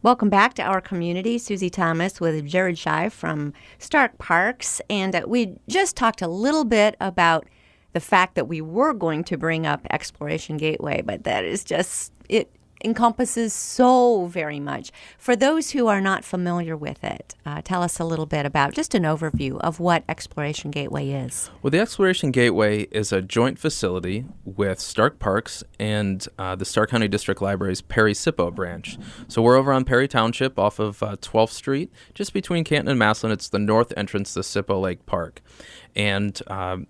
Welcome back to our community. Susie Thomas with Jared Shive from Stark Parks. And we just talked a little bit about the fact that we were going to bring up Exploration Gateway, but that is just, it encompasses so very much. For those who are not familiar with it, tell us a little bit about just an overview of what Exploration Gateway is. Well, the Exploration Gateway is a joint facility with Stark Parks and the Stark County District Library's Perry-Sippo branch. So we're over on Perry Township off of 12th Street, just between Canton and Massillon. It's the north entrance to Sippo Lake Park. And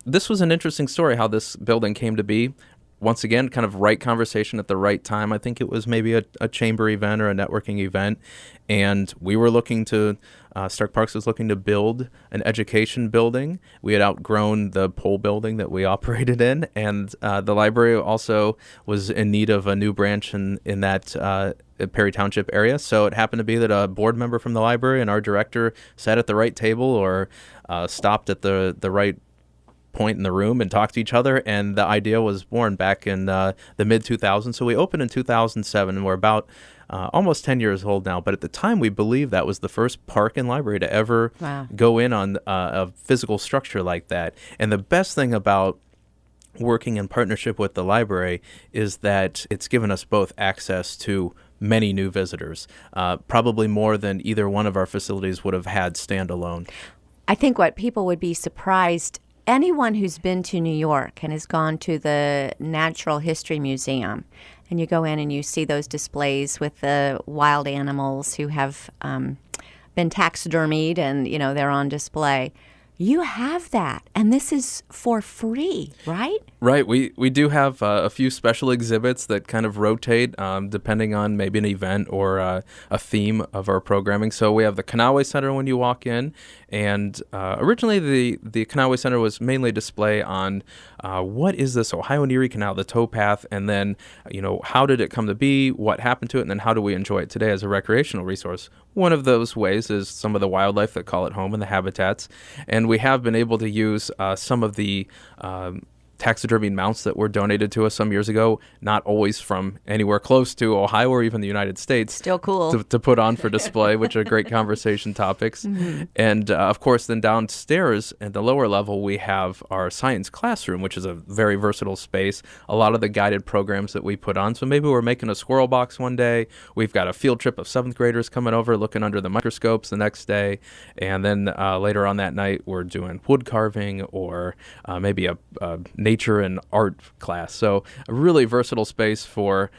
this was an interesting story, how this building came to be. Once again, kind of right conversation at the right time. I think it was maybe a chamber event or a networking event. And we were looking to, Stark Parks was looking to build an education building. We had outgrown the pole building that we operated in. And the library also was in need of a new branch in that Perry Township area. So it happened to be that a board member from the library and our director sat at the right table or stopped at the right point in the room and talk to each other, and the idea was born back in the mid-2000s. So we opened in 2007, and we're about almost 10 years old now. But at the time, we believe that was the first park and library to ever go in on a physical structure like that. And the best thing about working in partnership with the library is that it's given us both access to many new visitors, probably more than either one of our facilities would have had standalone. I think what people would be surprised, anyone who's been to New York and has gone to the Natural History Museum, and you go in and you see those displays with the wild animals who have been taxidermied and, they're on display. You have that, and this is for free, right? Right. We do have a few special exhibits that kind of rotate depending on maybe an event or a theme of our programming. So we have the Kanawha Center when you walk in, and originally the Kanawha Center was mainly display on what is this Ohio and Erie Canal, the towpath, and then how did it come to be, what happened to it, and then how do we enjoy it today as a recreational resource. One of those ways is some of the wildlife that call it home and the habitats, and we have been able to use some of the taxidermy mounts that were donated to us some years ago, not always from anywhere close to Ohio or even the United States. Still cool. To put on for display, which are great conversation topics. Mm-hmm. And of course, then downstairs at the lower level, we have our science classroom, which is a very versatile space. A lot of the guided programs that we put on. So maybe we're making a squirrel box one day. We've got a field trip of 7th graders coming over, looking under the microscopes the next day. And then later on that night, we're doing wood carving or maybe a nature and art class. So a really versatile space for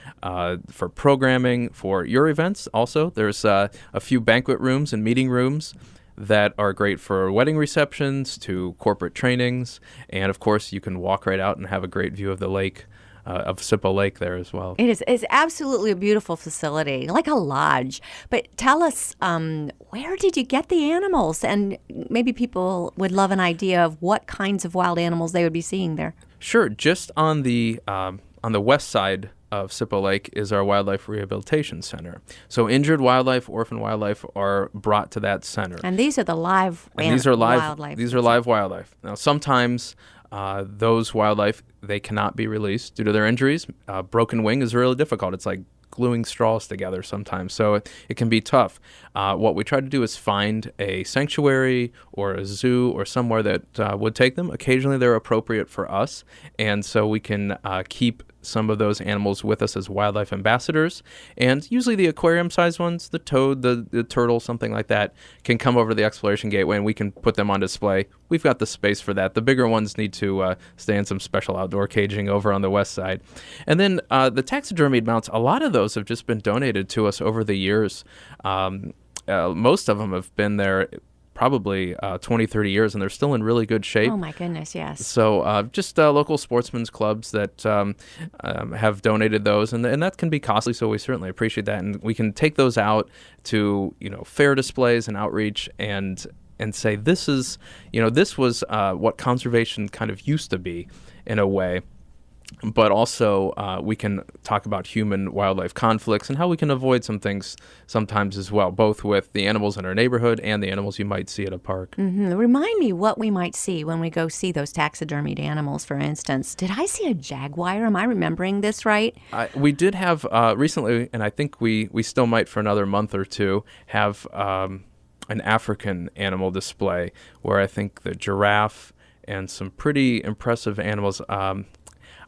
programming for your events. Also, there's a few banquet rooms and meeting rooms that are great for wedding receptions to corporate trainings. And of course, you can walk right out and have a great view of the lake, of Sippo Lake there as well. It's absolutely a beautiful facility, like a lodge. But tell us, where did you get the animals? And maybe people would love an idea of what kinds of wild animals they would be seeing there. Sure. Just on the west side of Sippo Lake is our Wildlife Rehabilitation Center. So injured wildlife, orphan wildlife are brought to that center. And these are the live wildlife. These are live wildlife. Now, sometimes those wildlife, they cannot be released due to their injuries. Broken wing is really difficult. It's like gluing straws together sometimes, so it can be tough. What we try to do is find a sanctuary or a zoo or somewhere that would take them. Occasionally they're appropriate for us, and so we can keep some of those animals with us as wildlife ambassadors. And usually the aquarium-sized ones, the toad, the turtle, something like that, can come over to the Exploration Gateway and we can put them on display. We've got the space for that. The bigger ones need to stay in some special outdoor caging over on the west side. And then the taxidermied mounts, a lot of those have just been donated to us over the years. Most of them have been there probably 20, 30 years, and they're still in really good shape. Oh, my goodness, yes. So just local sportsmen's clubs that have donated those, and that can be costly, so we certainly appreciate that. And we can take those out to, fair displays and outreach and say, this was what conservation kind of used to be in a way. but also we can talk about human-wildlife conflicts and how we can avoid some things sometimes as well, both with the animals in our neighborhood and the animals you might see at a park. Remind me what we might see when we go see those taxidermied animals, for instance. Did I see a jaguar? Am I remembering this right? We did have recently, and I think we still might for another month or two, have an African animal display where I think the giraffe and some pretty impressive animals.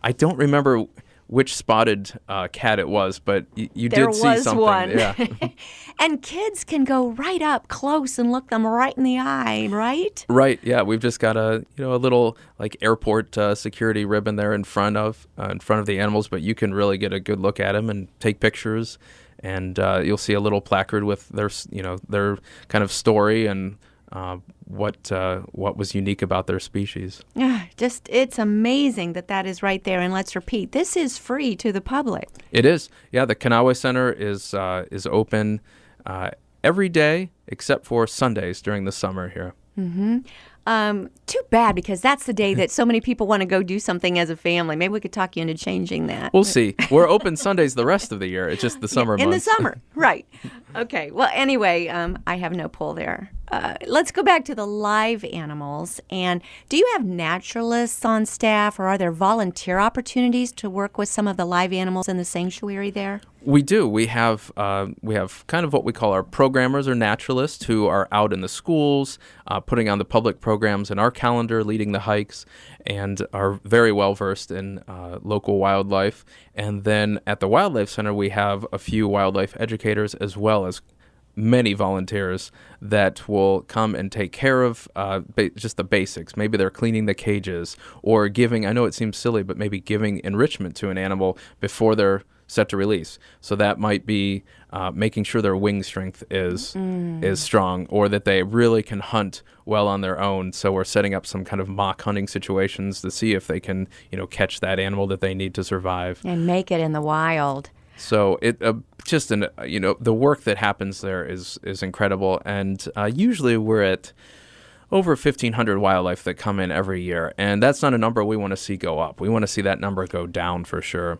I don't remember which spotted cat it was, but you did see something. There was one. Yeah. And kids can go right up close and look them right in the eye, right? Right. Yeah, we've just got a little like airport security ribbon there in front of the animals, but you can really get a good look at them and take pictures, and you'll see a little placard with their kind of story and what was unique about their species. It's amazing that is right there. And let's repeat, this is free to the public. It is. Yeah, the Kanawha Center is open every day except for Sundays during the summer here. Too bad, because that's the day that so many people want to go do something as a family. Maybe we could talk you into changing that. We'll see. We're open Sundays the rest of the year. It's just the summer months. In the summer, right. Okay. Well, anyway, I have no pull there. Let's go back to the live animals. And do you have naturalists on staff, or are there volunteer opportunities to work with some of the live animals in the sanctuary there? We do. We have kind of what we call our programmers or naturalists who are out in the schools, putting on the public programs in our calendar, leading the hikes, and are very well versed in local wildlife. And then at the Wildlife Center, we have a few wildlife educators as well as many volunteers that will come and take care of just the basics. Maybe they're cleaning the cages or giving, I know it seems silly, but maybe giving enrichment to an animal before they're set to release. So that might be making sure their wing strength is strong, or that they really can hunt well on their own. So we're setting up some kind of mock hunting situations to see if they can, catch that animal that they need to survive and make it in the wild. So it the work that happens there is incredible, and usually we're at over 1,500 wildlife that come in every year, and that's not a number we want to see go up. We want to see that number go down for sure.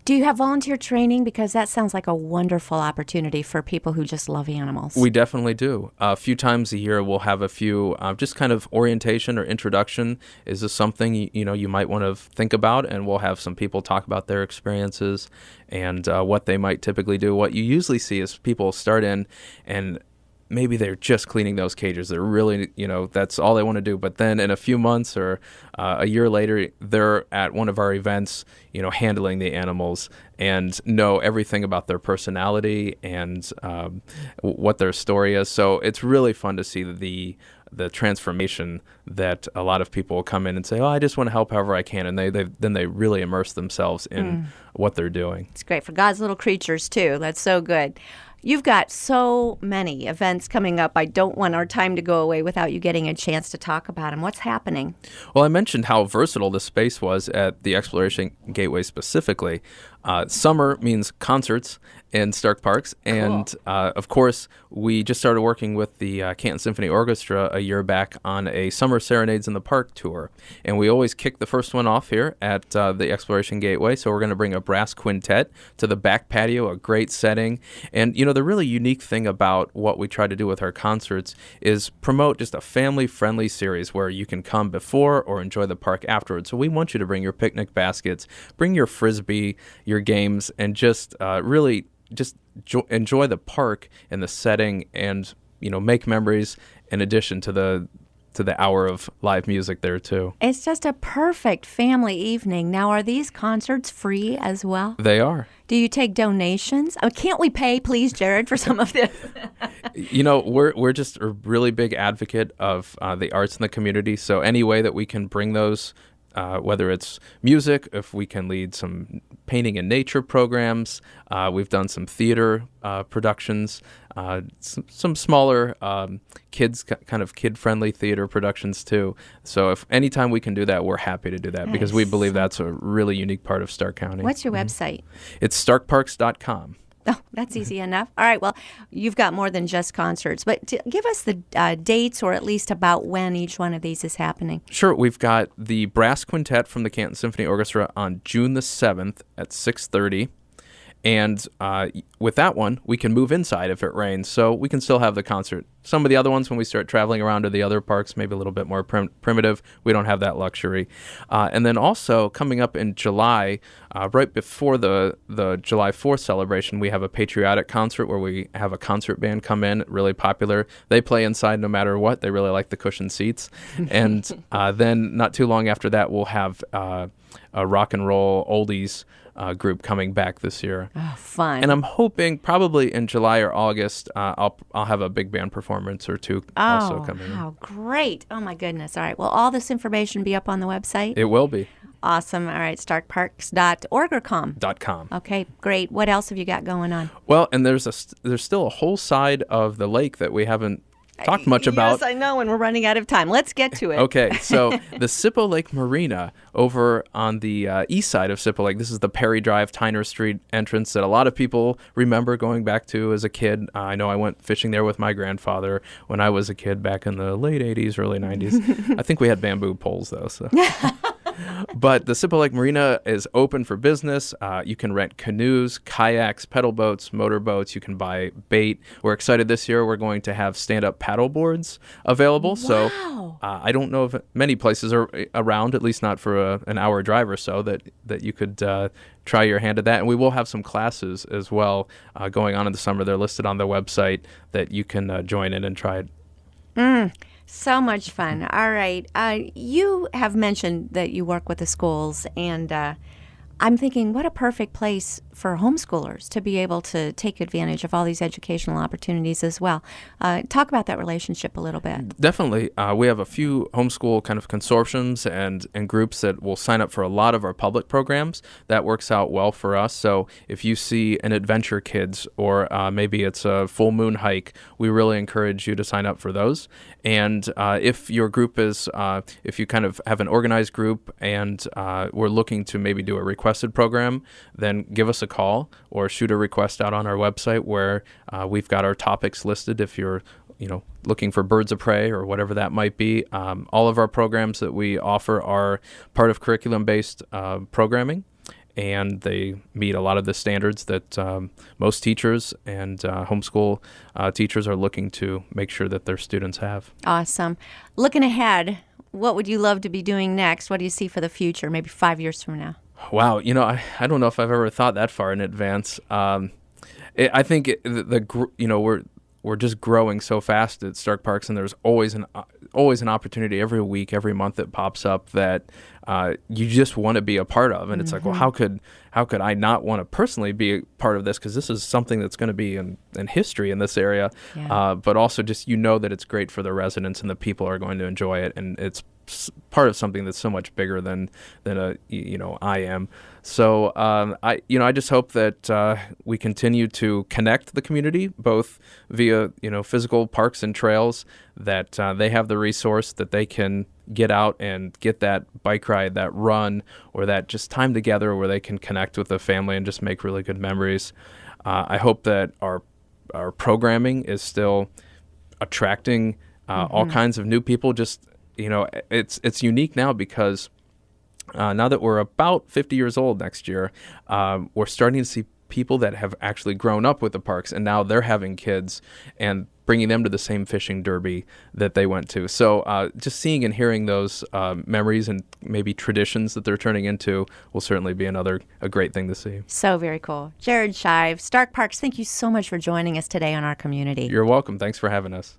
Do you have volunteer training? Because that sounds like a wonderful opportunity for people who just love animals. We definitely do. A few times a year we'll have a few just kind of orientation or introduction. Is this something you might want to think about? And we'll have some people talk about their experiences and what they might typically do. What you usually see is people start in and maybe they're just cleaning those cages. They're really, that's all they want to do. But then in a few months or a year later, they're at one of our events, handling the animals and know everything about their personality and what their story is. So it's really fun to see the transformation that a lot of people will come in and say, I just want to help however I can. And then they really immerse themselves in what they're doing. It's great for God's little creatures, too. That's so good. You've got so many events coming up. I don't want our time to go away without you getting a chance to talk about them. What's happening? Well, I mentioned how versatile the space was at the Exploration Gateway specifically. Summer means concerts in Stark Parks. And, cool. Of course, we just started working with the Canton Symphony Orchestra a year back on a Summer Serenades in the Park tour. And we always kick the first one off here at the Exploration Gateway. So we're going to bring a brass quintet to the back patio, a great setting. And, the really unique thing about what we try to do with our concerts is promote just a family-friendly series where you can come before or enjoy the park afterwards. So we want you to bring your picnic baskets, bring your Frisbee, your games, and just really just enjoy the park and the setting and, make memories in addition to the hour of live music there, too. It's just a perfect family evening. Now, are these concerts free as well? They are. Do you take donations? Can't we pay, please, Jared, for some of this? We're just a really big advocate of the arts in the community. So any way that we can bring those, whether it's music, if we can lead some painting and nature programs, we've done some theater productions, some smaller kind of kid-friendly theater productions too. So if anytime we can do that, we're happy to do that because we believe that's a really unique part of Stark County. What's your website? It's starkparks.com. Oh, that's easy enough. All right. Well, you've got more than just concerts, but give us the dates or at least about when each one of these is happening. Sure. We've got the Brass Quintet from the Canton Symphony Orchestra on June the 7th at 6:30. And with that one, we can move inside if it rains, so we can still have the concert. Some of the other ones, when we start traveling around to the other parks, maybe a little bit more primitive, we don't have that luxury. And then also, coming up in July, right before the July 4th celebration, we have a patriotic concert where we have a concert band come in, really popular. They play inside no matter what. They really like the cushioned seats. And then not too long after that, we'll have a rock and roll oldies group coming back this year. Oh, fun. And I'm hoping probably in July or August, I'll have a big band performance or two also coming in. Oh, great. Oh, my goodness. All right. Will all this information be up on the website? It will be. Awesome. All right. starkparks.org or .com? .com. Okay, great. What else have you got going on? Well, and there's still a whole side of the lake that we haven't talked much about. Yes, I know, and we're running out of time. Let's get to it. Okay, so the Sippo Lake Marina over on the east side of Sippo Lake. This is the Perry Drive, Tyner Street entrance that a lot of people remember going back to as a kid. I know I went fishing there with my grandfather when I was a kid back in the late 80s, early 90s. I think we had bamboo poles, though. So. But the Sippo Lake Marina is open for business. You can rent canoes, kayaks, pedal boats, motorboats. You can buy bait. We're excited this year. We're going to have stand-up paddle boards available. Wow. So I don't know if many places are around, at least not for an hour drive or so, that you could try your hand at that. And we will have some classes as well going on in the summer. They're listed on the website that you can join in and try it. So much fun. All right. You have mentioned that you work with the schools, and I'm thinking what a perfect place for homeschoolers to be able to take advantage of all these educational opportunities as well. Talk about that relationship a little bit. Definitely. We have a few homeschool kind of consortiums and groups that will sign up for a lot of our public programs. That works out well for us. So if you see an Adventure Kids or maybe it's a Full Moon Hike, we really encourage you to sign up for those. And if your group is, if you kind of have an organized group and we're looking to maybe do a requested program, then give us a call or shoot a request out on our website where we've got our topics listed if you're looking for birds of prey or whatever that might be. All of our programs that we offer are part of curriculum-based programming, and they meet a lot of the standards that most teachers and homeschool teachers are looking to make sure that their students have. Awesome. Looking ahead, what would you love to be doing next? What do you see for the future, maybe 5 years from now? Wow, I don't know if I've ever thought that far in advance. I think we're just growing so fast at Stark Parks, and there's always an opportunity every week, every month that pops up that you just want to be a part of, and it's like, well, how could I not want to personally be a part of this? Because this is something that's going to be in history in this area, but also just that it's great for the residents and the people are going to enjoy it, and it's part of something that's so much bigger than I am. So I just hope that we continue to connect the community both via physical parks and trails, that they have the resource that they can get out and get that bike ride, that run, or that just time together where they can connect with the family and just make really good memories. I hope that our programming is still attracting all kinds of new people. Just it's unique now because now that we're about 50 years old next year, we're starting to see people that have actually grown up with the parks, and now they're having kids and bringing them to the same fishing derby that they went to. So just seeing and hearing those memories and maybe traditions that they're turning into will certainly be a great thing to see. So very cool. Jared Shive, Stark Parks, thank you so much for joining us today on Our Community. You're welcome. Thanks for having us.